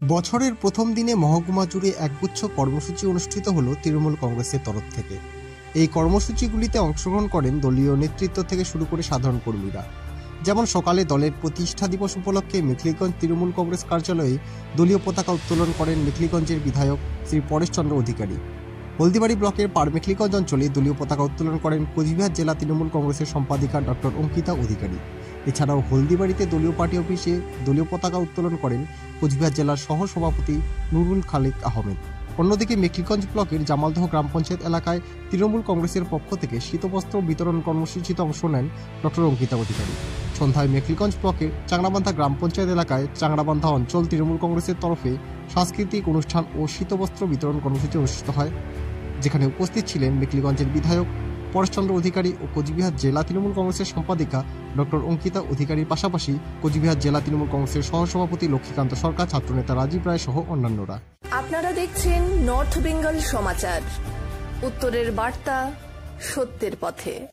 বছরের প্রথম দিনে মহকুমা জুড়ে একগুচ্ছ কর্মসূচি অনুষ্ঠিত হলো তৃণমূল কংগ্রেসের তরফ থেকে। এই কর্মসূচিগুলিতে অংশগ্রহণ করেন দলীয় নেতৃত্ব থেকে শুরু করে সাধারণ কর্মীরা। যেমন সকালে দলের প্রতিষ্ঠা দিবস উপলক্ষে মেখলিগঞ্জ তৃণমূল কংগ্রেস কার্যালয়ে দলীয় পতাকা উত্তোলন করেন মেখলিগঞ্জের বিধায়ক শ্রী পরেশচন্দ্র অধিকারী। হলদিবাড়ি ব্লকের পাড়মেখলিগঞ্জ অঞ্চলে দলীয় পতাকা উত্তোলন করেন কোচবিহার জেলা তৃণমূল কংগ্রেসের সম্পাদিকা ডক্টর অঙ্কিতা অধিকারী। এছাড়াও হলদিবাড়িতে দলীয় পার্টি অফিসে দলীয় পতাকা উত্তোলন করেন কোচবিহার জেলার সহ সভাপতি নুরুল খালেক আহমেদ। অন্যদিকে মেখলিগঞ্জ ব্লকের জামালদহ গ্রাম পঞ্চায়েত এলাকায় তৃণমূল কংগ্রেসের পক্ষ থেকে শীতবস্ত্র বিতরণ কর্মসূচিতে অংশ নেন ডক্টর অঙ্কিতা অধিকারী। সন্ধ্যায় মেখলিগঞ্জ ব্লকের চাংড়াবান্ধা গ্রাম পঞ্চায়েত এলাকায় চাংড়াবান্ধা অঞ্চল তৃণমূল কংগ্রেসের তরফে সাংস্কৃতিক অনুষ্ঠান ও শীতবস্ত্র বিতরণ কর্মসূচি অনুষ্ঠিত হয়, যেখানে উপস্থিত ছিলেন মেখলিগঞ্জের বিধায়ক পরেশচন্দ্র অধিকারী ও কোচবিহার জেলা তৃণমূল কংগ্রেসের সম্পাদিকা ডক্টর অঙ্কিতা অধিকারীর পাশাপাশি কোচবিহার জেলা তৃণমূল কংগ্রেসের সহসভাপতি লক্ষ্মীকান্ত সরকার, ছাত্রনেতা রাজীব রায় সহ অন্যান্যরা। আপনারা দেখছেন নর্থ বেঙ্গল সমাচার, উত্তরের বার্তা, সত্যের পথে।